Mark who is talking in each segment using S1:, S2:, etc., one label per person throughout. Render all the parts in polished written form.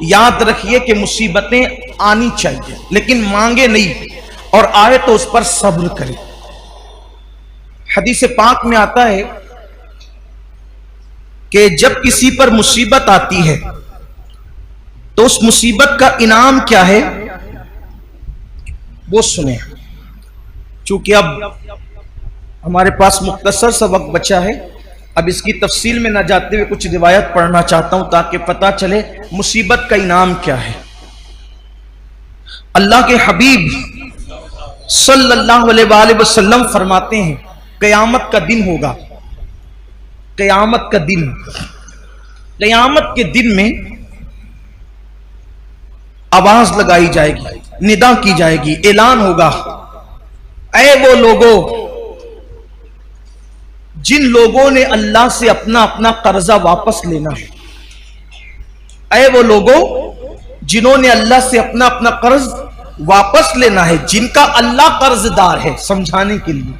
S1: याद रखिए कि मुसीबतें आनी चाहिए, लेकिन मांगे नहीं, और आए तो उस पर सब्र करें। हदीस पाक में आता है कि जब किसी पर मुसीबत आती है तो उस मुसीबत का इनाम क्या है वो सुने। चूंकि अब हमारे पास मुख्तसर सा वक्त बचा है, अब इसकी तफसील में न जाते हुए कुछ रिवायत पढ़ना चाहता हूं ताकि पता चले मुसीबत का इनाम क्या है। अल्लाह के हबीब सल्लल्लाहु अलैहि वसल्लम फरमाते हैं क़यामत का दिन होगा, क़यामत का दिन, क़यामत के दिन में आवाज लगाई जाएगी, निदा की जाएगी, ऐलान होगा, ऐ वो लोगों जिन लोगों ने अल्लाह से अपना अपना कर्जा वापस लेना है, ऐ वो लोगों जिन्होंने अल्लाह से अपना अपना कर्ज वापस लेना है, जिनका अल्लाह कर्जदार है, समझाने के लिए,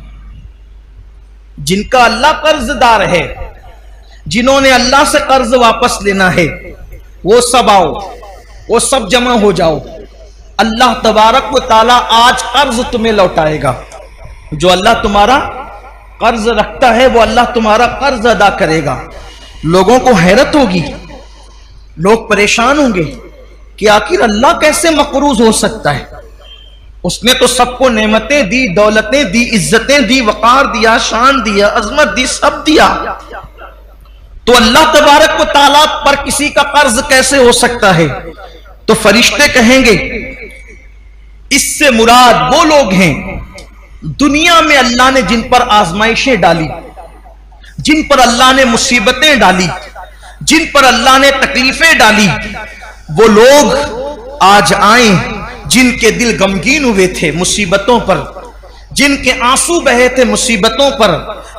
S1: जिनका अल्लाह कर्जदार है, जिन्होंने अल्लाह से कर्ज वापस लेना है, वो सब आओ, वो सब जमा हो जाओ। अल्लाह तबारक व तआला आज कर्ज तुम्हें लौटाएगा। जो अल्लाह तुम्हारा कर्ज रखता है वो अल्लाह तुम्हारा कर्ज अदा करेगा। लोगों को हैरत होगी, लोग परेशान होंगे कि आखिर अल्लाह कैसे मकरूज हो सकता है। उसने तो सबको नेमतें दी, दौलतें दी, इज्जतें दी, वकार दिया, शान दिया, अजमत दी, सब दिया, तो अल्लाह तबारक व तआला पर किसी का कर्ज कैसे हो सकता है। तो फरिश्ते कहेंगे इससे मुराद वो लोग हैं दुनिया में अल्लाह ने जिन पर आजमाइशें डाली, जिन पर अल्लाह ने मुसीबतें डाली, जिन पर अल्लाह ने तकलीफें डाली, वो लोग आज आए जिनके दिल गमगीन हुए थे मुसीबतों पर, जिनके आंसू बहे थे मुसीबतों पर,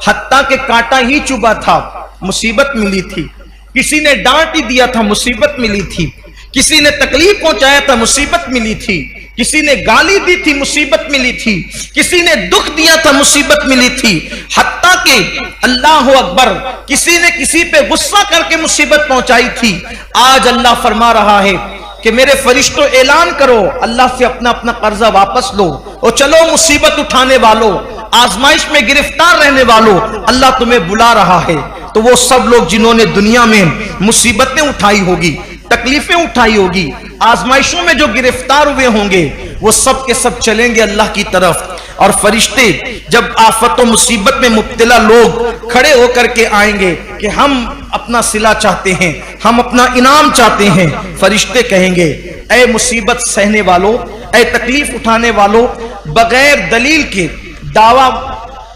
S1: हत्ता के कांटा ही चुभा था, मुसीबत मिली थी, किसी ने डांट ही दिया था, मुसीबत मिली थी, किसी ने तकलीफ पहुंचाया था, मुसीबत मिली थी, किसी ने गाली दी थी, मुसीबत मिली थी, किसी ने दुख दिया था, मुसीबत मिली थी, हत्ता के अल्लाह अकबर किसी ने किसी पे गुस्सा करके मुसीबत पहुंचाई थी। आज अल्लाह फरमा रहा है कि मेरे फरिश्तों ऐलान करो, अल्लाह से अपना अपना कर्जा वापस लो और चलो मुसीबत उठाने वालों, आजमाइश में गिरफ्तार रहने वालों, अल्लाह तुम्हें बुला रहा है। तो वो सब लोग जिन्होंने दुनिया में मुसीबतें उठाई होगी, तकलीफें उठाई होगी, आजमाइशों में जो गिरफ्तार हुए होंगे, वो सब के सब चलेंगे अल्लाह की तरफ। और फरिश्ते जब आफत और मुसीबत में मुब्तला लोग खड़े होकर के आएंगे कि हम अपना सिला चाहते हैं, हम अपना इनाम चाहते हैं, फरिश्ते कहेंगे ऐ मुसीबत सहने वालों, ऐ तकलीफ उठाने वालों, बगैर दलील के दावा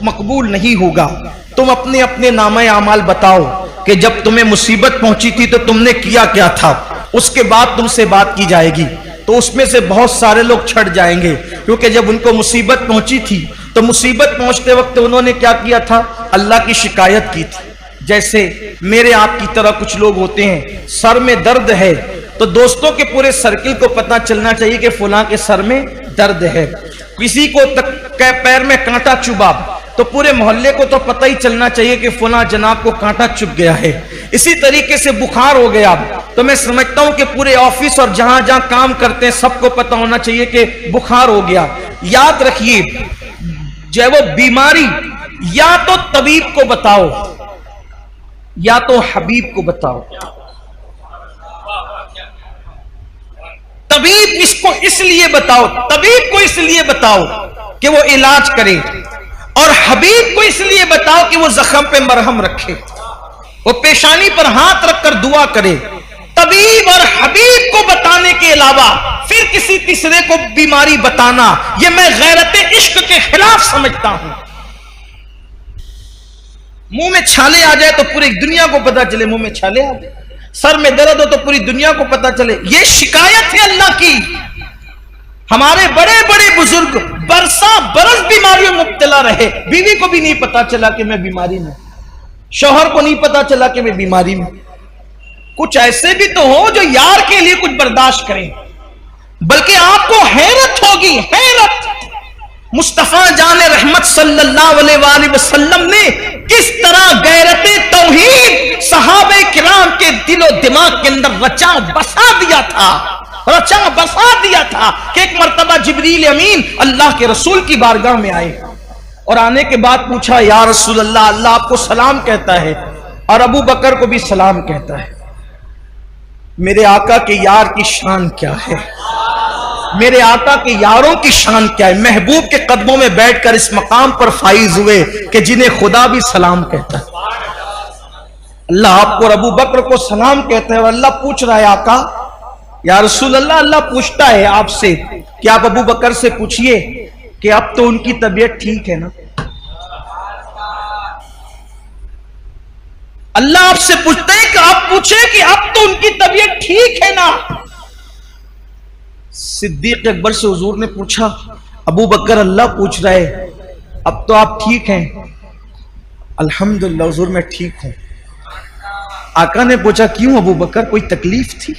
S1: मकबूल नहीं होगा। तुम अपने अपने नामे आमाल बताओ कि जब तुम्हें मुसीबत पहुंची थी तो तुमने किया क्या था, उसके बाद तुमसे बात की जाएगी। तो उसमें से बहुत सारे लोग छट जाएंगे, क्योंकि जब उनको मुसीबत पहुंची थी तो मुसीबत पहुंचते वक्त उन्होंने क्या किया था, अल्लाह की शिकायत की थी। जैसे मेरे आपकी तरह कुछ लोग होते हैं, सर में दर्द है तो दोस्तों के पूरे सर्किल को पता चलना चाहिए कि फलां के सर में दर्द है। किसी को पैर में कांटा चुभा तो पूरे मोहल्ले को तो पता ही चलना चाहिए कि फलां जनाब को कांटा चुभ गया है। इसी तरीके से बुखार हो गया तो मैं समझता हूं कि पूरे ऑफिस और जहां जहां काम करते हैं सबको पता होना चाहिए कि बुखार हो गया। याद रखिए, जो वो बीमारी या तो तबीब को बताओ या तो हबीब को बताओ। तबीब इसको इसलिए बताओ, तबीब को इसलिए बताओ कि वो इलाज करे, और हबीब को इसलिए बताओ कि वो जख्म पे मरहम रखे, वो पेशानी पर हाथ रखकर दुआ करे। तबीब और हबीब को बताने के अलावा फिर किसी तीसरे को बीमारी बताना, यह मैं गैरत इश्क के खिलाफ समझता हूं। मुंह में छाले आ जाए तो पूरी दुनिया को पता चले मुंह में छाले आ जाए, सर में दर्द हो तो पूरी दुनिया को पता चले, यह शिकायत है अल्लाह की। हमारे बड़े बड़े बुजुर्ग बरसा बरस बीमारियों में मुब्तला रहे, बीवी को भी नहीं पता चला कि मैं बीमारी में, शौहर को नहीं पता चला कि मैं बीमारी में। कुछ ऐसे भी तो हो जो यार के लिए कुछ बर्दाश्त करें, बल्कि आपको हैरत होगी, हैरत। मुस्तफा जान रहमत सल्लल्लाहु अलैहि वसल्लम ने किस तरह गैरते तौहीद सहाबे किराम के दिलो दिमाग के अंदर रचा बसा दिया था कि एक मर्तबा जिब्रील अमीन अल्लाह के रसूल की बारगाह में आए और आने के बाद पूछा, या रसूल अल्लाह, अल्लाह आपको सलाम कहता है और अबू बकर को भी सलाम कहता है, मेरे आका के यार की शान क्या है, मेरे आका के यारों की शान क्या है। महबूब के कदमों में बैठकर इस मकाम पर फाइज हुए कि जिन्हें खुदा भी सलाम कहता है। अल्लाह आपको और अबू बकर को सलाम कहता है और अल्लाह पूछ रहा है, आका या रसूल अल्लाह, अल्लाह पूछता है आपसे कि आप अबू बकर से पूछिए कि अब तो उनकी तबीयत ठीक है ना। अल्लाह आपसे पूछते हैं कि आप पूछे कि अब तो उनकी तबीयत ठीक है ना। सिद्दीक अकबर से हुजूर ने पूछा, अबू बकर अल्लाह पूछ रहा है अब तो आप ठीक हैं। अल्हम्दुलिल्लाह हुजूर मैं ठीक हूं। आका ने पूछा, क्यों अबू बकर, कोई तकलीफ थी?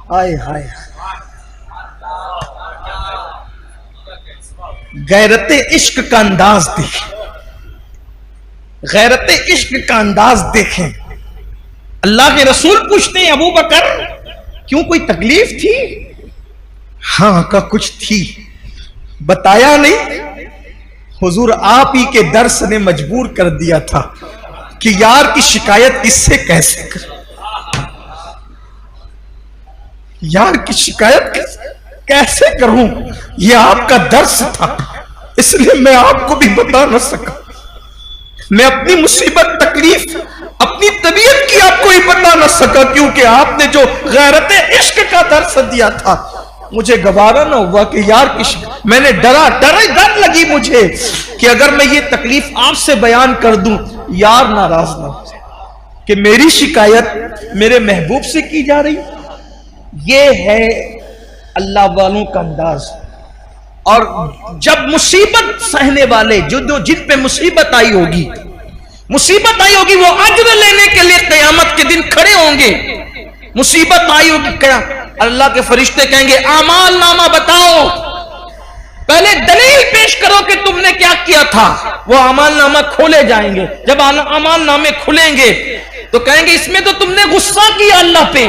S1: हाय हाय, गैरते इश्क का अंदाज देखें, गैरते इश्क का अंदाज देखें। अल्लाह के रसूल पूछते हैं, अबू बकर क्यों, कोई तकलीफ थी? हाँ का कुछ थी, बताया नहीं। हुजूर आप ही के दर्स ने मजबूर कर दिया था कि यार की शिकायत किससे कैसे कर, यार की शिकायत कैसे करूं, यह आपका दर्स था, इसलिए मैं आपको भी बता न सका। मैं अपनी मुसीबत तकलीफ अपनी तबीयत की आपको ही बता न सका, क्योंकि आपने जो गैरत इश्क का दर्स दिया था मुझे गवारा न हुआ कि यार की मैंने डर लगी मुझे कि अगर मैं ये तकलीफ आपसे बयान कर दूं यार नाराज ना हो जाए कि मेरी शिकायत मेरे महबूब से की जा रही। ये है अल्लाह वालों का अंदाज। और जब मुसीबत सहने वाले जो जिन पे मुसीबत आई होगी वो अज्र लेने के लिए क़यामत के दिन खड़े होंगे। मुसीबत आई होगी, क्या अल्लाह के फरिश्ते कहेंगे आमाल नामा बताओ, पहले दलील पेश करो कि तुमने क्या किया था। वो आमाल नामा खोले जाएंगे। जब आमाल नामे खुलेंगे तो कहेंगे इसमें तो तुमने गुस्सा किया अल्लाह पे।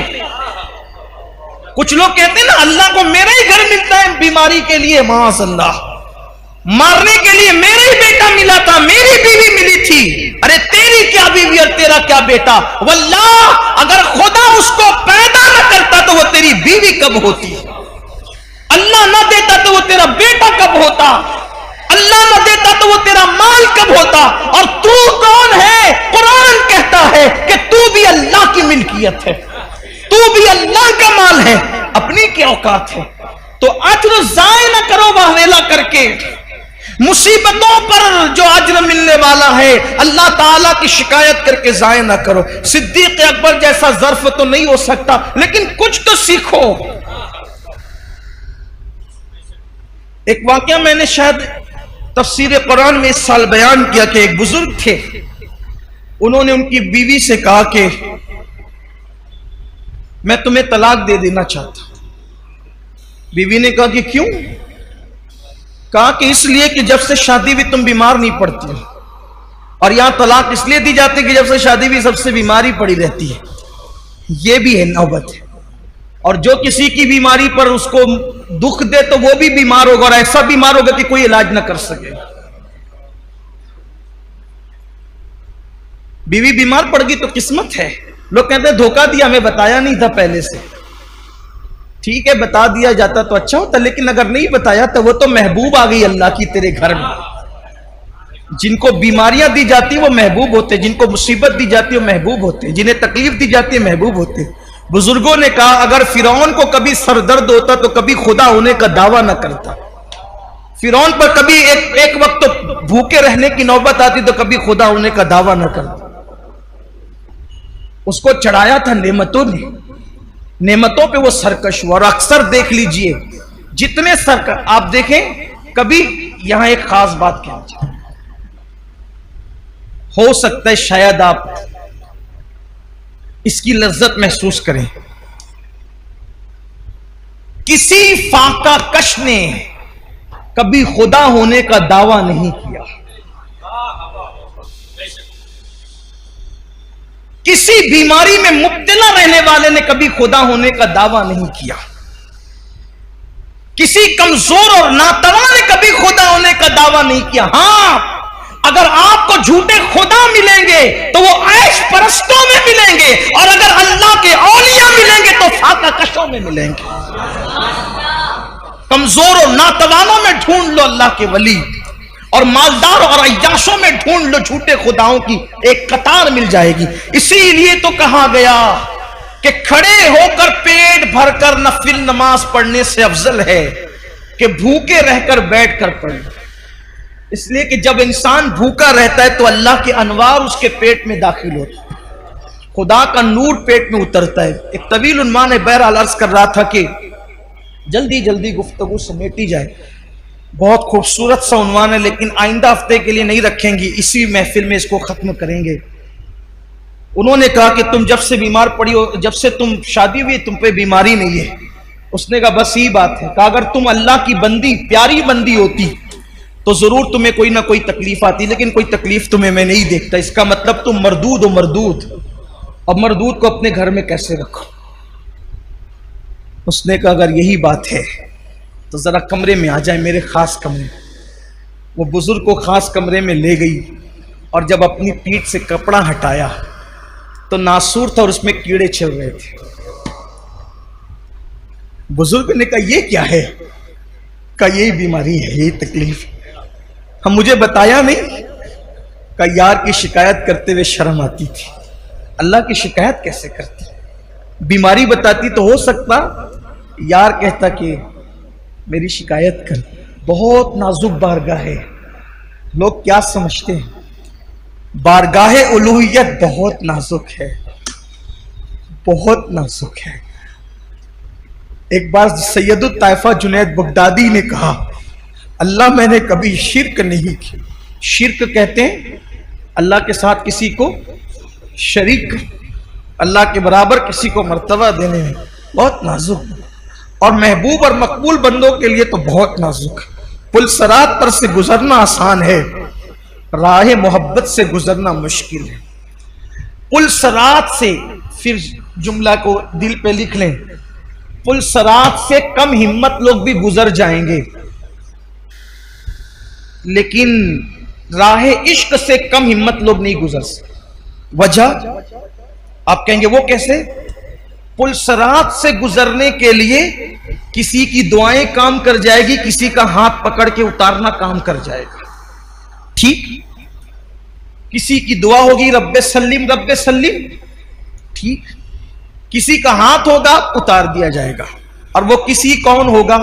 S1: कुछ लोग कहते हैं ना, अल्लाह को मेरा ही घर मिलता है बीमारी के लिए, माशाअल्लाह, मारने के लिए मेरा ही बेटा मिला था, मेरी बीवी मिली थी। अरे तेरी क्या बीवी और तेरा क्या बेटा, वल्लाह अगर खुदा उसको पैदा न करता तो वो तेरी बीवी कब होती, अल्लाह न देता तो वो तेरा बेटा कब होता, अल्लाह न देता तो वो तेरा माल कब होता। और तू कौन है? कुरान कहता है कि तू भी अल्लाह की मिल्कियत है, तू भी अल्लाह का माल है, अपनी क्या औकात है। तो अज्र जाय न करो बहवेला करके। मुसीबतों पर जो अज्र मिलने वाला है अल्लाह ताला की शिकायत करके जाय ना करो। सिद्दीक अकबर जैसा ज़र्फ तो नहीं हो सकता, लेकिन कुछ तो सीखो। एक वाकया मैंने शायद तफसीर कुरान में इस साल बयान किया कि एक बुजुर्ग थे, उन्होंने उनकी बीवी से कहा कि मैं तुम्हें तलाक दे देना चाहता। बीवी ने कहा कि क्यों? कहा कि इसलिए कि जब से शादी भी तुम बीमार नहीं पड़ती हो, और यहां तलाक इसलिए दी जाती है कि जब से शादी भी सबसे बीमारी पड़ी रहती है। यह भी है नौबत है। और जो किसी की बीमारी पर उसको दुख दे तो वो भी बीमार होगा, और ऐसा बीमार होगा कि कोई इलाज ना कर सके। बीवी बीमार पड़ गई तो किस्मत है। लोग कहते हैं धोखा दिया, हमें बताया नहीं था पहले से। ठीक है, बता दिया जाता तो अच्छा होता, लेकिन अगर नहीं बताया तो वो तो महबूब आ गई अल्लाह की तेरे घर में। जिनको बीमारियां दी जाती वो महबूब होते, जिनको मुसीबत दी जाती है वो महबूब होते, जिन्हें तकलीफ दी जाती है महबूब होते। बुजुर्गों ने कहा अगर फिरौन को कभी सरदर्द होता तो कभी खुदा होने का दावा ना करता। फिरौन पर कभी एक वक्त तो भूखे रहने की नौबत आती तो कभी खुदा होने का दावा ना करता। उसको चढ़ाया था नेमतों ने, नेमतों पे वो सरकश हुआ। और अक्सर देख लीजिए जितने सरकश आप देखें, कभी यहां एक खास बात कहना चाहिए, हो सकता है शायद आप इसकी लज्जत महसूस करें। किसी फाका कश ने कभी खुदा होने का दावा नहीं किया। किसी बीमारी में मुब्तला रहने वाले ने कभी खुदा होने का दावा नहीं किया। किसी कमजोर और नातवा ने कभी खुदा होने का दावा नहीं किया। हां, अगर आपको झूठे खुदा मिलेंगे तो वो ऐश परस्तों में मिलेंगे, और अगर अल्लाह के औलिया मिलेंगे तो फाका कशों में मिलेंगे। कमजोर और नातवानों में ढूंढ लो अल्लाह के वली, और मालदार और अय्याशों में ढूंढ लो झूठे खुदाओं की एक कतार मिल जाएगी। इसीलिए तो कहा गया कि खड़े होकर पेट भरकर नफिल नमाज पढ़ने से अफजल है कि भूखे रहकर बैठकर पढ़े। इसलिए कि जब इंसान भूखा रहता है तो अल्लाह के अनवार उसके पेट में दाखिल होते हैं, खुदा का नूर पेट में उतरता है। एक तवील उन्मान है, बहरहाल अर्ज कर रहा था कि जल्दी जल्दी गुफ्तगू समेटी जाए। बहुत खूबसूरत सा उन्वान है, लेकिन आइंदा हफ्ते के लिए नहीं रखेंगे, इसी महफिल में इसको खत्म करेंगे। उन्होंने कहा कि तुम जब से बीमार पड़ी हो, जब से तुम शादी हुई, तुम पे बीमारी नहीं है। उसने कहा बस यही बात है। कहा अगर तुम अल्लाह की बंदी, प्यारी बंदी होती तो जरूर तुम्हें कोई ना कोई तकलीफ आती, लेकिन कोई तकलीफ तुम्हें मैं नहीं देखता। इसका मतलब तुम मरदूद हो, मरदूद। अब मरदूद को अपने घर में कैसे रखो? उसने कहा अगर यही बात है तो जरा कमरे में आ जाए, मेरे खास कमरे। वो बुजुर्ग को खास कमरे में ले गई, और जब अपनी पीठ से कपड़ा हटाया तो नासूर था और उसमें कीड़े चल रहे थे। बुजुर्ग ने कहा ये क्या है? कहा यही बीमारी है, यही तकलीफ। हम मुझे बताया नहीं? कहा यार की शिकायत करते हुए शर्म आती थी। अल्लाह की शिकायत कैसे करती? बीमारी बताती तो हो सकता यार कहता कि मेरी शिकायत कर। बहुत नाजुक बारगाह है। लोग क्या समझते हैं? बारगाह उलूहियत बहुत नाजुक है, बहुत नाजुक है। एक बार सैयदुत ताइफा जुनैद बगदादी ने कहा अल्लाह मैंने कभी शिर्क नहीं की। शिर्क कहते हैं अल्लाह के साथ किसी को शरीक, अल्लाह के बराबर किसी को मर्तबा देने में बहुत नाजुक, और महबूब और मकबूल बंदों के लिए तो बहुत नाजुक। पुल सरात पर से गुजरना आसान है, राह मोहब्बत से गुजरना मुश्किल है। पुल सरात से, फिर जुमला को दिल पे लिख लें, पुल सरात से कम हिम्मत लोग भी गुजर जाएंगे, लेकिन राह इश्क से कम हिम्मत लोग नहीं गुजर सकते। वजह आप कहेंगे वो कैसे? पुल सरात से गुजरने के लिए किसी की दुआएं काम कर जाएगी, किसी का हाथ पकड़ के उतारना काम कर जाएगा। ठीक, किसी की दुआ होगी रब्बे सल्लिम रब्बे सल्लिम, ठीक, किसी का हाथ होगा उतार दिया जाएगा। और वो किसी कौन होगा?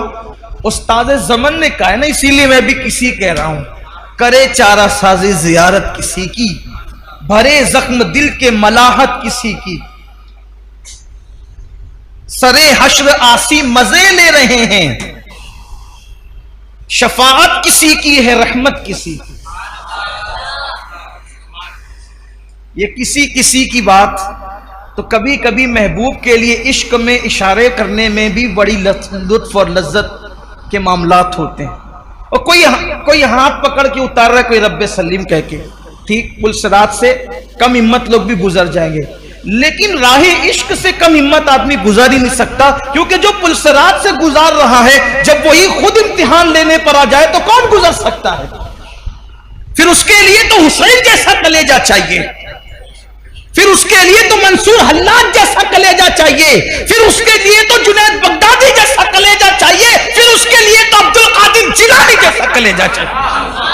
S1: उस्ताद ज़मन ने कहा है ना, इसीलिए मैं भी किसी कह रहा हूं। करे चारा साजी जियारत किसी की, भरे जख्म दिल के मलाहत किसी की, सरे हश्र आसी मजे ले रहे हैं, शफाअत किसी की है रहमत किसी की। ये किसी किसी की बात तो कभी कभी महबूब के लिए इश्क में इशारे करने में भी बड़ी लुत्फ और लज्जत के मामलात होते हैं। और कोई हाथ पकड़ के उतार रहा है, कोई रब्बे सलीम कह के, ठीक, पुल सरात से कम हिम्मत लोग भी गुजर जाएंगे, लेकिन राह इश्क से कम हिम्मत आदमी गुजार ही नहीं सकता। क्योंकि जो पुल सरात से गुजार रहा है, जब वही खुद इम्तिहान लेने पर आ जाए तो कौन गुजर सकता है? फिर उसके लिए तो हुसैन जैसा कलेजा चाहिए, फिर उसके लिए तो मंसूर हल्लाज जैसा कलेजा चाहिए, फिर उसके लिए तो जुनैद बगदादी जैसा कलेजा चाहिए, फिर उसके लिए तो अब्दुल कादिर जिलानी जैसा कलेजा चाहिए।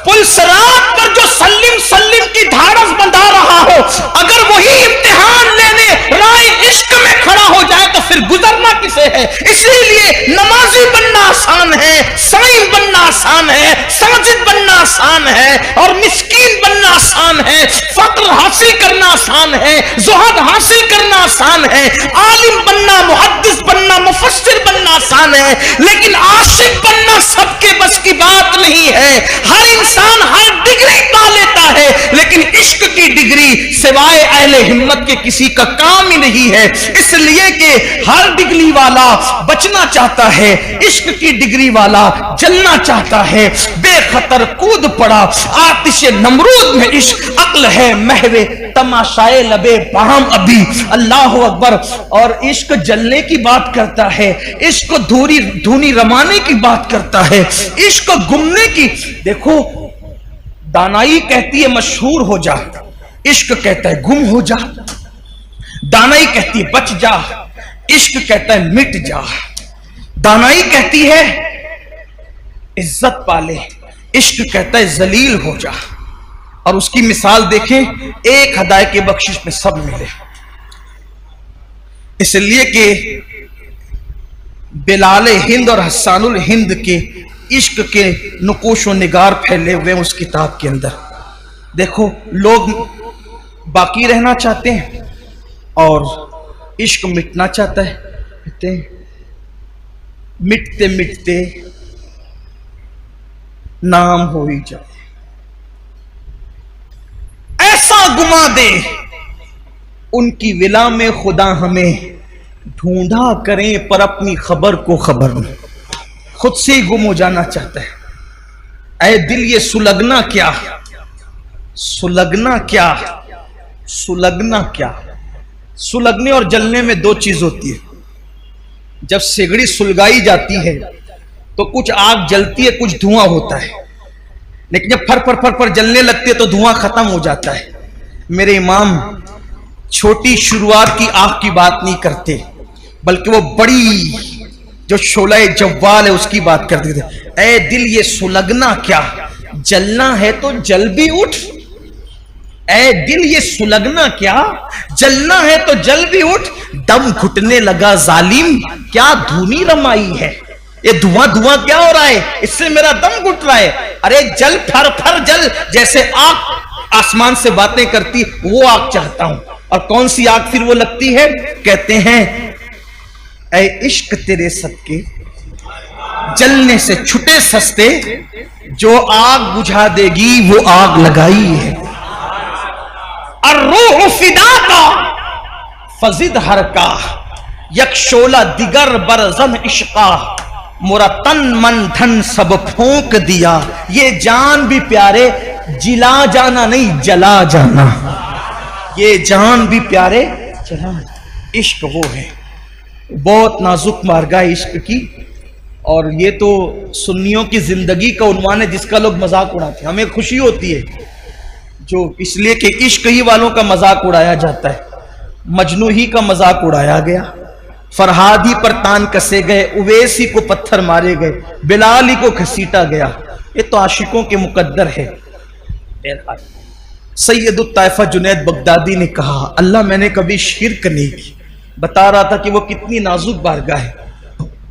S1: पुल सरात पर जो सल्लिम सल्लिम की धाड़स बंधा रहा हो, अगर वही इम्तिहान लेने राह इश्क में खड़ा हो जाए तो फिर गुजरना किसे है? इसीलिए नमाजी बनना आसान है, साईं बनना आसान है, साजिद बनना आसान है, और मिस्कीन बनना आसान है, फक्र हासिल करना आसान है, जुहद हासिल करना आसान है, आलिम बनना, मुहद्दिस बनना, मुफस्सिर बनना आसान है, लेकिन आशिक बनना सबके बस की बात नहीं है। हर इंसान हर डिग्री पा लेता है, लेकिन इश्क की डिग्री सिवाय अहले काबिल हिम्मत के किसी का काम ही नहीं है, इसलिए कि हर डिग्री वाला बचना चाहता है, इश्क की डिग्री वाला जलना चाहता है। बेखतर कूद पड़ा आतिश नमरूद में इश्क, अक्ल है महवे तमाशाए लबे बाम अभी। अल्लाह अकबर। और इश्क जलने की बात करता है, इश्क धूनी रमाने की बात करता है, इश्क गुमने की। देखो, दानाई कहती है मशहूर हो जा, इश्क कहता है गुम हो जा। दानाई कहती है बच जा, इश्क कहता है मिट जा। दानाई कहती है इज्जत पाले, इश्क कहता है जलील हो जा। और उसकी मिसाल देखें, एक हदाय के बख्शिश में सब मिले। इसलिए कि बिलाल हिंद और हसानुल हिंद के इश्क के नुकोश व निगार फैले हुए उस किताब के अंदर। देखो, लोग बाकी रहना चाहते हैं और इश्क मिटना चाहता है। कहते हैं मिटते मिटते नाम हो ही जाए, ऐसा गुमा दे उनकी विला में खुदा हमें, ढूंढा करें पर अपनी खबर को खबर में। खुद से ही गुम हो जाना चाहता है। ऐ दिल ये सुलगना क्या, सुलगना क्या, सुलगना क्या। सुलगने और जलने में दो चीज होती है। जब सिगड़ी सुलगाई जाती है तो कुछ आग जलती है, कुछ धुआं होता है, लेकिन जब फर फर फर फर जलने लगती है तो धुआं खत्म हो जाता है। मेरे इमाम छोटी शुरुआत की आग की बात नहीं करते, बल्कि वो बड़ी जो शोला जव्वाल है उसकी बात करते थे। ऐ दिल ये सुलगना क्या, जलना है तो जल भी उठ। ऐ दिल ये सुलगना क्या, जलना है तो जल भी उठ। दम घुटने लगा जालिम, क्या धूनी रमाई है। ये धुआं धुआं क्या हो रहा है, इससे मेरा दम घुट रहा है। अरे जल, फर फर जल। जैसे आग आसमान से बातें करती, वो आग चाहता हूं। और कौन सी आग फिर वो लगती है? कहते हैं ऐ इश्क तेरे सदके जलने से छुटे सस्ते, जो आग बुझा देगी वो आग लगाई है। और रूह फिदा का फजिद हर का, यकशोला दिगर बरजम इश्का, मोरा तन मन धन सब फूंक दिया। ये जान भी प्यारे, जिला जाना नहीं जला जाना। ये जान भी प्यारे, चला। इश्क वो है, बहुत नाजुक मार्गा है इश्क की। और ये तो सुन्नियों की जिंदगी का उन्वान है जिसका लोग मजाक उड़ाते हैं। हमें खुशी होती है जो, इसलिए कि इश्क ही वालों का मजाक उड़ाया जाता है। मजनू ही का मजाक उड़ाया गया, फरहादी पर तान कसे गए, उवैसी को पत्थर मारे गए, बिलाली को घसीटा गया। ये तो आशिकों के मुकद्दर है। सैयदुत ताइफा जुनैद बगदादी ने कहा, अल्लाह मैंने कभी शिर्क नहीं की। बता रहा था कि वो कितनी नाजुक बारगाह है।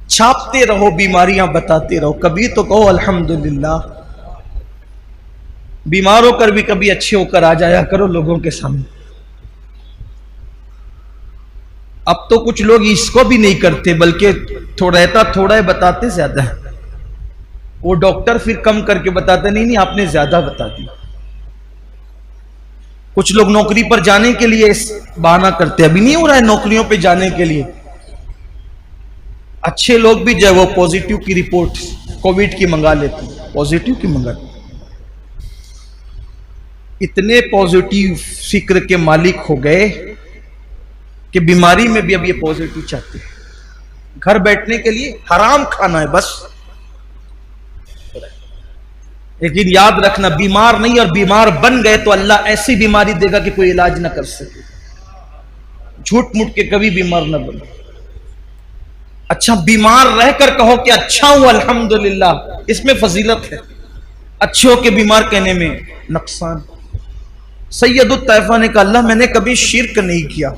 S1: छापते रहो बीमारियां, बताते रहो, कभी तो कहो अल्हम्दुलिल्लाह। बीमार होकर भी कभी अच्छे होकर आ जाया करो लोगों के सामने। अब तो कुछ लोग इसको भी नहीं करते, बल्कि थोड़ा है, बताते ज्यादा है। वो डॉक्टर फिर कम करके बताते, नहीं नहीं आपने ज्यादा बता दिया। कुछ लोग नौकरी पर जाने के लिए बहाना करते, अभी नहीं हो रहा है नौकरियों पे जाने के लिए। अच्छे लोग भी जो है वो पॉजिटिव की रिपोर्ट कोविड की मंगा लेते हैं, पॉजिटिव की मंगाते। इतने पॉजिटिव फिक्र के मालिक हो गए कि बीमारी में भी अब ये पॉजिटिव चाहते हैं। घर बैठने के लिए हराम खाना है बस। लेकिन याद रखना, बीमार नहीं और बीमार बन गए तो अल्लाह ऐसी बीमारी देगा कि कोई इलाज ना कर सके। झूठ मूठ के कभी बीमार ना बनो। अच्छा, बीमार रहकर कहो कि अच्छा हूं अल्हम्दुलिल्लाह, इसमें फजीलत है। अच्छे होके बीमार कहने में नुकसान। सैयदुत तैफा ने कहा, अल्लाह मैंने कभी शिर्क नहीं किया।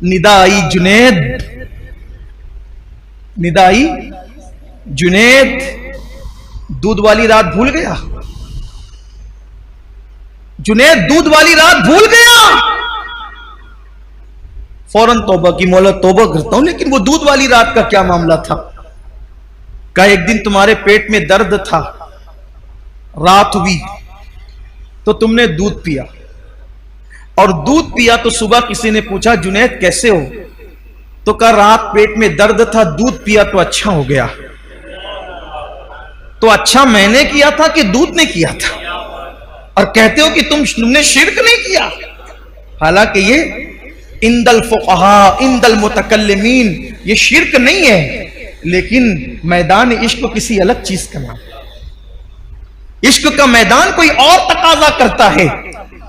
S1: निदाई जुनैद, निदाई जुनैद, दूध वाली रात भूल गया। जुनैद दूध वाली रात भूल गया। फौरन तौबा की, मौला तौबा करता हूं, लेकिन वो दूध वाली रात का क्या मामला था? कहा एक दिन तुम्हारे पेट में दर्द था, रात हुई तो तुमने दूध पिया। और दूध पिया तो सुबह किसी ने पूछा जुनैद कैसे हो, तो कहा रात पेट में दर्द था, दूध पिया तो अच्छा हो गया। तो अच्छा मैंने किया था कि दूध ने किया था? और कहते हो कि तुमने शिर्क नहीं किया। हालांकि ये इंदल फुक़हा इंदल मुतकल्लिमीन ये शिर्क नहीं है, लेकिन मैदान इश्क किसी अलग चीज का नाम। इश्क का मैदान कोई और तकाजा करता है।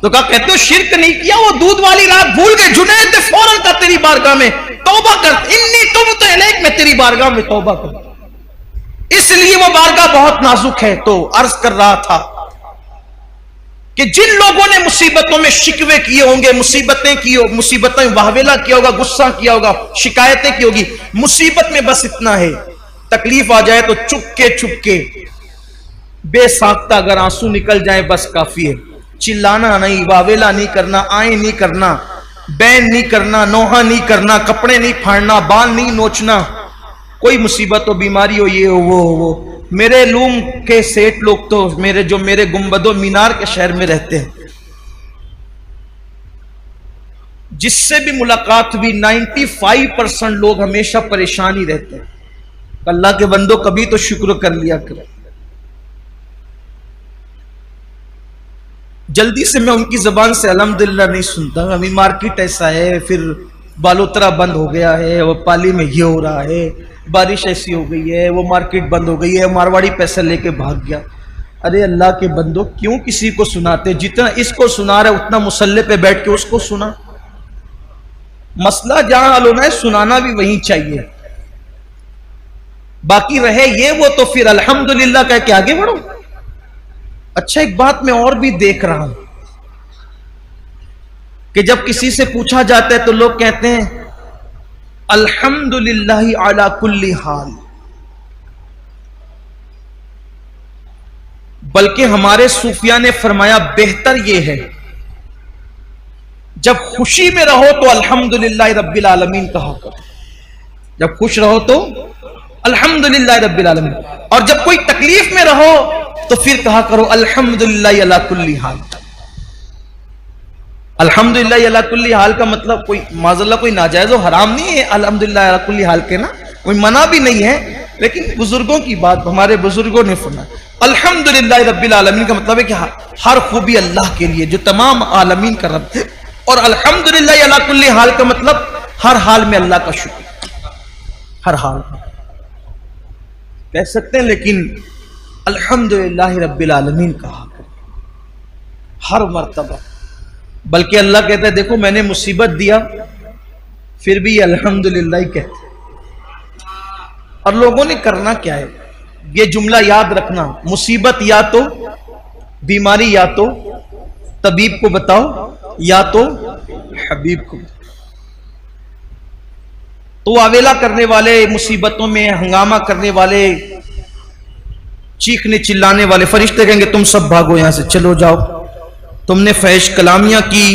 S1: तो क्या कहते हो शिर्क नहीं किया, वो दूध वाली रात भूल गए। जुनैद ने फौरन का तेरी बारगाह में तौबा कर, इन्नी तुम तो इलैक में तेरी बारगाह में तौबा कर। इसलिए वो बारगाह बहुत नाजुक है। तो अर्ज कर रहा था कि जिन लोगों ने मुसीबतों में शिकवे किए होंगे, मुसीबतें वाहवेला किया होगा, गुस्सा किया होगा, शिकायतें की होगी, मुसीबत में बस इतना है, तकलीफ आ जाए तो चुपके चुपके बेसाख्ता अगर आंसू निकल जाए बस काफी है। चिल्लाना नहीं, वावेला नहीं करना, आए नहीं करना, बैन नहीं करना, नोहा नहीं करना, कपड़े नहीं फाड़ना, बाल नहीं नोचना, कोई मुसीबत हो, बीमारी हो, ये हो वो हो। मेरे लूम के सेठ लोग तो मेरे गुंबदो मीनार के शहर में रहते हैं, जिससे भी मुलाकात हुई 95% लोग हमेशा परेशान ही रहते हैं। अल्लाह के बंदो कभी तो शुक्र कर लिया करो। जल्दी से मैं उनकी जबान से अल्हम्दुलिल्लाह नहीं सुनता। अभी मार्केट ऐसा है, फिर बालोतरा बंद हो गया है, वो पाली में ये हो रहा है, बारिश ऐसी हो गई है, वो मार्केट बंद हो गई है, मारवाड़ी पैसा लेके भाग गया। अरे अल्लाह के बंदो क्यों किसी को सुनाते? जितना इसको सुना रहे उतना मुसल्ले पे बैठ के उसको सुना। मसला जहां हल होना है सुनाना भी वहीं चाहिए। बाकी रहे ये वो तो फिर अल्हम्दुलिल्लाह कह के आगे बढ़ो। अच्छा एक बात मैं और भी देख रहा हूं कि जब किसी से पूछा जाता है तो लोग कहते हैं अल्हम्दुलिल्लाह अला कुल्ली हाल। बल्कि हमारे सूफिया ने फरमाया बेहतर यह है जब खुशी में रहो तो अल्हम्दुलिल्लाह रब्बिल आलमीन कहा करो। जब खुश रहो तो अल्हम्दुलिल्लाह रब्बिल आलमीन, और जब कोई तकलीफ में रहो तो फिर कहा करो अल्हम्दुलिल्लाह अला कुल्ली हाल। अल्हम्दुलिल्लाह अला कुल्ली हाल का मतलब कोई माज़अल्लाह कोई नाजायज और हराम नहीं है अल्हम्दुलिल्लाह अला कुल्ली हाल के, ना कोई मना भी नहीं है, लेकिन बुजुर्गों की बात हमारे बुजुर्गों ने फरमाया अल्हम्दुलिल्लाह रब्बिल आलमीन का मतलब है कि हर खूबी अल्लाह के लिए जो तमाम आलमीन का रब है। और अल्हम्दुलिल्लाह अला कुल्ली हाल का मतलब हर हाल में अल्लाह का शुक्र, हर हाल में कह सकते हैं, लेकिन अल्हम्दुलिल्लाह रब्बिल आलमीन कहा हर मर्तबा। बल्कि अल्लाह कहता है देखो मैंने मुसीबत दिया फिर भी अल्हम्दुलिल्लाह ही कहते। और लोगों ने करना क्या है, ये जुमला याद रखना, मुसीबत या तो बीमारी या तो तबीब को बताओ या तो हबीब को। तो आवेला करने वाले, मुसीबतों में हंगामा करने वाले, चीखने चिल्लाने वाले फरिश्ते कहेंगे तुम सब भागो यहां से, चलो जाओ, तुमने फहश कलामियां की,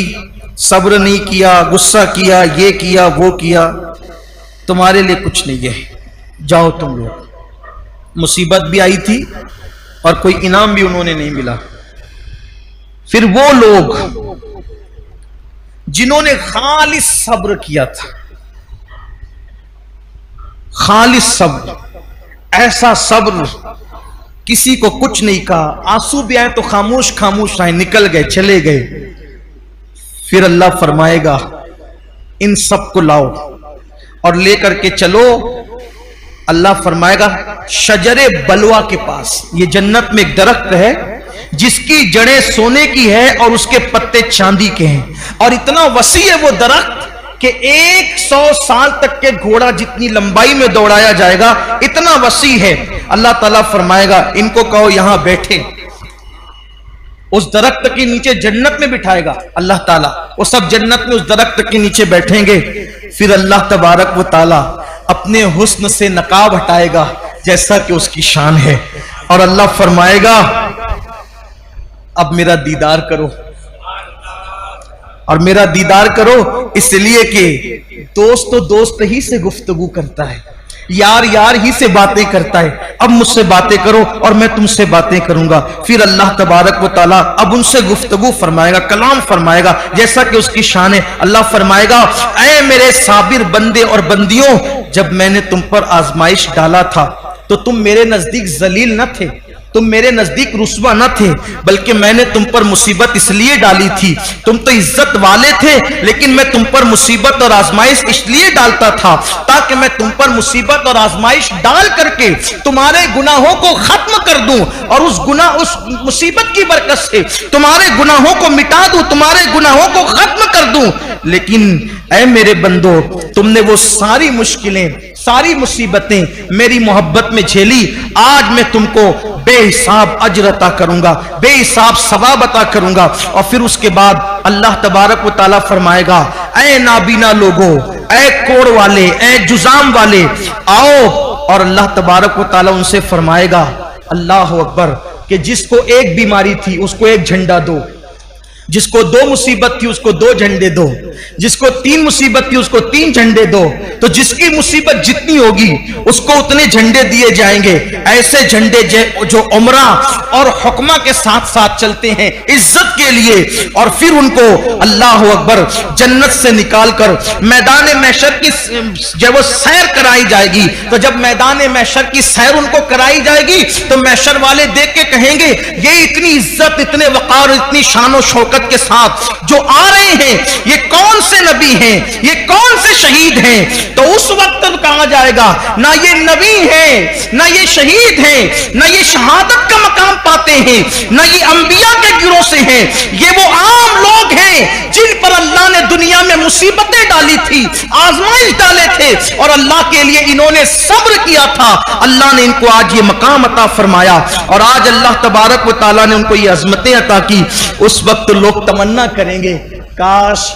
S1: सब्र नहीं किया, गुस्सा किया, ये किया वो किया, तुम्हारे लिए कुछ नहीं है, जाओ तुम लोग। मुसीबत भी आई थी और कोई इनाम भी उन्होंने नहीं मिला। फिर वो लोग जिन्होंने खालिस सब्र किया था, खालिस सब्र, ऐसा सब्र किसी को कुछ नहीं कहा, आंसू भी आए तो खामोश खामोश आए, निकल गए चले गए। फिर अल्लाह फरमाएगा इन सब को लाओ और लेकर के चलो। अल्लाह फरमाएगा शजरे बलवा के पास, ये जन्नत में एक दरख्त है जिसकी जड़ें सोने की है और उसके पत्ते चांदी के हैं, और इतना वसी है वो दरख्त कि 100 साल तक के घोड़ा जितनी लंबाई में दौड़ाया जाएगा, इतना वसी है। अल्लाह ताला फरमाएगा इनको कहो यहां बैठे, उस दरख्त के नीचे जन्नत में बिठाएगा अल्लाह ताला, वो सब जन्नत में उस दरख्त के नीचे बैठेंगे। फिर अल्लाह तबारक व ताला अपने हुस्न से नकाब हटाएगा जैसा कि उसकी शान है, और अल्लाह फरमाएगा अब मेरा दीदार करो। और मेरा दीदार करो इसलिए कि दोस्त तो दोस्त ही से गुफ्तगू करता है, यार यार ही से बातें करता है, अब मुझसे बातें करो और मैं तुमसे बातें करूंगा। फिर अल्लाह तबारक व ताला अब उनसे गुफ्तगू फरमाएगा, कलाम फरमाएगा, जैसा कि उसकी शान है। अल्लाह फरमाएगा, ऐ मेरे साबिर बंदे और बंदियों, जब मैंने तुम पर आजमाइश डाला था तो तुम मेरे नजदीक जलील न थे, तुम मेरे नजदीक रुस्वा न थे, बल्कि मैंने तुम पर मुसीबत इसलिए डाली थी, तुम तो इज्जत वाले थे, लेकिन मैं तुम पर मुसीबत और आजमाइश इसलिए डालता था ताकि मैं तुम पर मुसीबत और आजमाइश डाल करके तुम्हारे गुनाहों को खत्म कर दूं और उस मुसीबत की बरकत से तुम्हारे गुनाहों को मिटा दूं, तुम्हारे गुनाहों को खत्म कर दूं। लेकिन ऐ मेरे बंदो, तुमने वो सारी मुश्किलें, सारी मुसीबतें मेरी मोहब्बत में झेली, आज मैं तुमको बेहिसाब अजर अता करूंगा, बेहिसाब सवाब अता करूंगा। और फिर उसके बाद अल्लाह तबारक व ताला फरमाएगा, ऐ नाबीना लोगो, ऐ कोड़ वाले, ऐ जुजाम वाले, आओ। और अल्लाह तबारक व ताला उनसे फरमाएगा, अल्लाह अकबर, कि जिसको एक बीमारी थी उसको एक झंडा दो, जिसको 2 मुसीबत थी उसको 2 झंडे दो, जिसको 3 मुसीबत थी उसको 3 झंडे दो। तो जिसकी मुसीबत जितनी होगी उसको उतने झंडे दिए जाएंगे। ऐसे झंडे जो उमरा और हुक्मा के साथ साथ चलते हैं इज्जत के लिए। और फिर उनको अल्लाह अकबर जन्नत से निकालकर मैदान महशर की जब वो सैर कराई जाएगी, तो जब मैदान महशर की सैर उनको कराई जाएगी तो महशर वाले देख के कहेंगे, ये इतनी इज्जत, इतने वकार, इतनी शान और शौकत के साथ जो आ रहे हैं, ये कौन से नबी हैं, ये कौन से शहीद हैं। तो उस वक्त कहा जाएगा, ना ये नबी हैं, ना ये शहीद हैं, ना ये शहादत का मकाम पाते हैं, ना ये अंबिया के गिरोह से हैं, ये वो आम लोग हैं जिन पर अल्लाह ने दुनिया में मुसीबतें डाली थी, आजमाइश डाले थे, और अल्लाह के लिए इन्होंने सब्र किया था। अल्लाह ने इनको आज ये मकाम अता फरमाया और आज अल्लाह तबारक व ताला ने उनको ये अजमतें अता की। उस वक्त लोग तमन्ना करेंगे, काश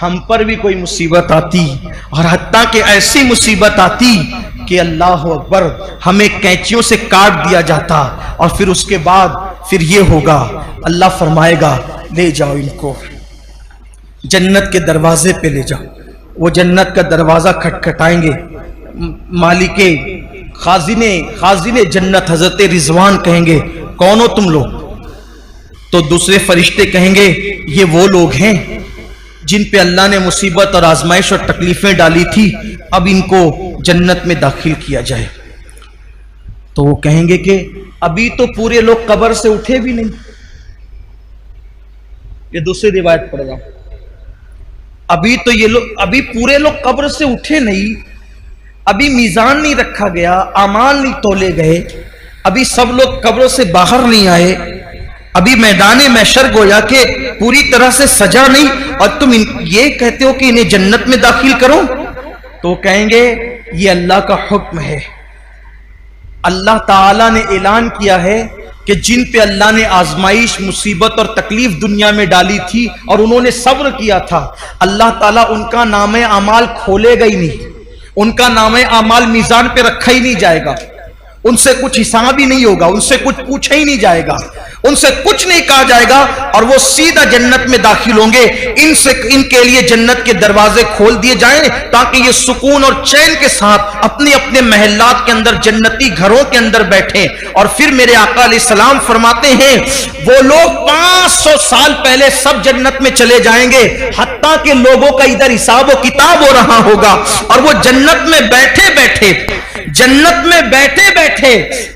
S1: हम पर भी कोई मुसीबत आती, और हत्ता कि ऐसी मुसीबत आती कि अल्लाह अकबर हमें कैंचियों से काट दिया जाता। और फिर उसके बाद फिर ये होगा, अल्लाह फरमाएगा, ले जाओ इनको जन्नत के दरवाजे पे ले जाओ। वो जन्नत का दरवाजा खटखटाएंगे, मालिके खाजिने जन्नत हजरत रिजवान कहेंगे, कौन हो तुम लोग? तो दूसरे फरिश्ते कहेंगे, ये वो लोग हैं जिन पे अल्लाह ने मुसीबत और आजमाइश और तकलीफें डाली थी, अब इनको जन्नत में दाखिल किया जाए। तो वो कहेंगे कि अभी तो पूरे लोग कब्र से उठे भी नहीं। ये दूसरी रिवायत पढ़ रहा हूं, अभी तो ये लोग, अभी पूरे लोग कब्र से उठे नहीं, अभी मीजान नहीं रखा गया, अमाल नहीं तोले गए, अभी सब लोग कब्रों से बाहर नहीं आए, अभी मैदान महशर गोया के पूरी तरह से सजा नहीं, और तुम ये कहते हो कि इन्हें जन्नत में दाखिल करो। तो कहेंगे, ये अल्लाह का हुक्म है। अल्लाह ताला ने ऐलान किया है कि जिन पे अल्लाह ने आजमाइश, मुसीबत और तकलीफ दुनिया में डाली थी और उन्होंने सब्र किया था, अल्लाह ताला उनका नामे अमाल खोलेगा ही नहीं, उनका नामे अमाल मीजान पे रखा ही नहीं जाएगा, उनसे कुछ हिसाब ही नहीं होगा, उनसे कुछ पूछा ही नहीं जाएगा, उनसे कुछ नहीं कहा जाएगा, और वो सीधा जन्नत में दाखिल होंगे। इनके लिए जन्नत के दरवाजे खोल दिए जाएं ताकि ये सुकून और चैन के साथ अपने अपने महल्लात के अंदर, जन्नती घरों के अंदर बैठें। और फिर मेरे आका अलैहिस्सलाम फरमाते हैं, वो लोग 500 साल पहले सब जन्नत में चले जाएंगे, हत्ता के लोगों का इधर हिसाब व किताब हो रहा होगा, और वो जन्नत में बैठे बैठे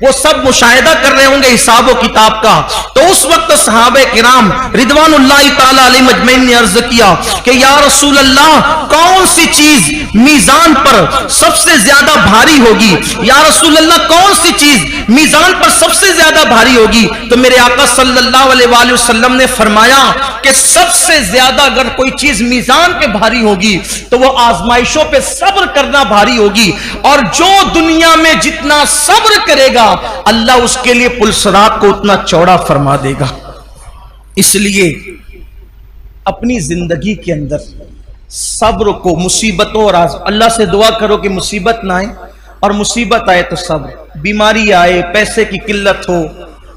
S1: वो सब मुशाहिदा कर रहे होंगे हिसाब व किताब का। तो उस वक्त सहाबे किराम रिदवानुल्लाहि ताला अलैहिम अजमईन ने अर्ज किया कि या रसूल अल्लाह, कौन सी चीज मीजान पर सबसे ज्यादा भारी होगी? या रसूल अल्लाह, कौन सी चीज मीजान पर सबसे ज्यादा भारी होगी? तो मेरे आका सल्लल्लाहु अलैहि वसल्लम ने फरमाया कि सबसे ज्यादा अगर कोई चीज मीजान पे भारी होगी तो वो आजमाइशों पे सब्र करना भारी होगी। और जो दुनिया में जितना सब्र करेगा, अल्लाह उसके लिए पुलसरात को उतना चौड़ा फरमा देगा। इसलिए अपनी जिंदगी के अंदर सब्र को, मुसीबतों और अल्लाह से दुआ करो कि मुसीबत ना आए, और मुसीबत आए तो सब्र, बीमारी आए, पैसे की किल्लत हो,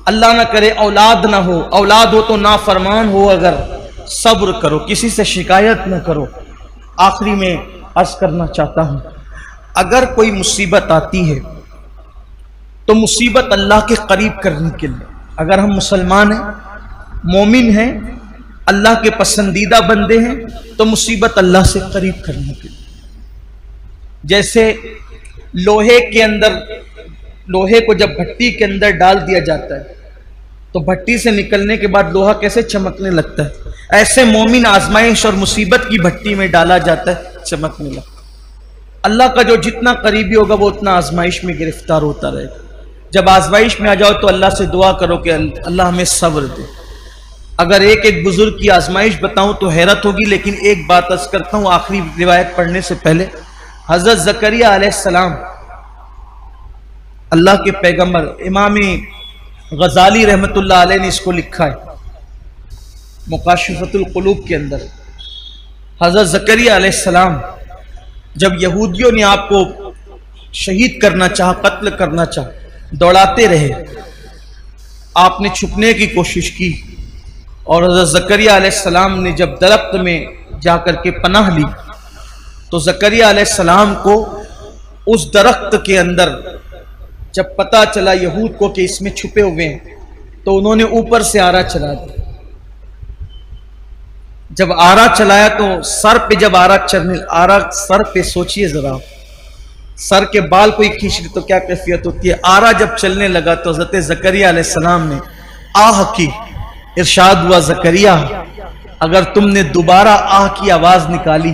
S1: अल्लाह ना करे औलाद ना हो, औलाद हो तो नाफरमान हो, अगर सब्र करो, किसी से शिकायत ना करो। आखिरी में अर्ज करना चाहता हूं, अगर कोई मुसीबत आती है तो मुसीबत अल्लाह के करीब करने के लिए, अगर हम मुसलमान हैं, मोमिन हैं, अल्लाह के पसंदीदा बंदे हैं, तो मुसीबत अल्लाह से करीब करने के लिए। जैसे लोहे के अंदर, लोहे को जब भट्टी के अंदर डाल दिया जाता है तो भट्टी से निकलने के बाद लोहा कैसे चमकने लगता है, ऐसे मोमिन आजमाइश और मुसीबत की भट्टी में डाला जाता है, चमकने लगता है। अल्लाह का जो जितना करीबी होगा वो उतना आजमाइश में गिरफ्तार होता रहेगा। जब आजमाइश में आ जाओ तो अल्लाह से दुआ करो कि अल्लाह हमें सब्र दे। अगर एक एक बुजुर्ग की आजमाइश बताऊं तो हैरत होगी, लेकिन एक बात अर्ज करता हूं आखिरी रिवायत पढ़ने से पहले। हजरत ज़करिया अलैहिस्सलाम, अल्लाह के पैगंबर, इमाम गजाली रहमतुल्लाह अलैह ने इसको लिखा है मुकाशिफतुल कुलूब के अंदर। हजरत ज़करिया अलैहिस्सलाम जब यहूदियों ने आपको शहीद करना चाहा, कत्ल करना चाहा, दौड़ाते रहे, आपने छुपने की कोशिश की, और हजरत ज़करिया अलैहिस्सलाम ने जब दरख्त में जाकर के पनाह ली तो ज़करिया अलैहिस्सलाम को उस दरख्त के अंदर जब पता चला यहूद को कि इसमें छुपे हुए हैं, तो उन्होंने ऊपर से आरा चला दिया। जब आरा चलाया तो सर पे, जब आरा सर पे, सोचिए जरा, सर के बाल कोई खींच ले तो क्या कैफियत होती है। आरा जब चलने लगा तो हज़रत ज़करिया अलैहिस्सलाम ने आह की, इरशाद हुआ, ज़करिया अगर तुमने दोबारा आह की आवाज निकाली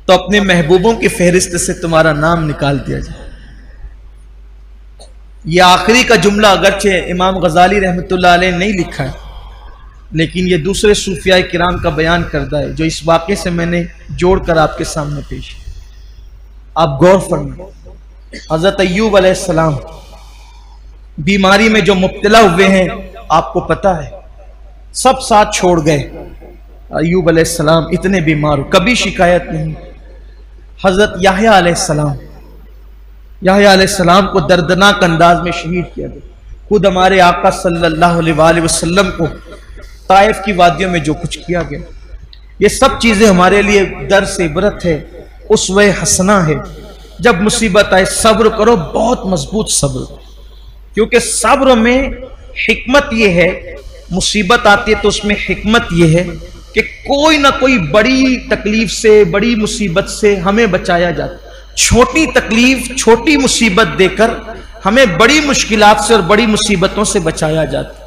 S1: तो अपने महबूबों की फहरिस्त से तुम्हारा नाम निकाल दिया जाए। यह आखिरी का जुमला अगरचे इमाम गजाली रहमतुल्लाह अलैह नहीं लिखा है, लेकिन यह दूसरे सूफिया किराम का बयान करता है, जो इस वाक़े से मैंने जोड़कर आपके सामने पेश। आप गौर फरमाएं, हजरत अय्यूब अलैहिस्सलाम बीमारी में जो मुब्तला हुए हैं, आपको पता है, सब साथ छोड़ गए। अय्यूब अलैहिस्सलाम इतने बीमार, कभी शिकायत नहीं। हजरत याह्या अलैहिस्सलाम, याह्या अलैहिस्सलाम को दर्दनाक अंदाज में शहीद किया गया। खुद हमारे आका सल्लल्लाहु अलैहि वसल्लम को ताइफ की वादियों में जो कुछ किया गया, ये सब चीजें हमारे लिए दर्स इबरत है, उसवे हसना है। जब मुसीबत आए सब्र करो, बहुत मजबूत सब्र, क्योंकि सब्र में हिकमत यह है, मुसीबत आती है तो उसमें हिकमत यह है कि कोई ना कोई बड़ी तकलीफ से, बड़ी मुसीबत से हमें बचाया जाता। छोटी तकलीफ, छोटी मुसीबत देकर हमें बड़ी मुश्किलात से और बड़ी मुसीबतों से बचाया जाता।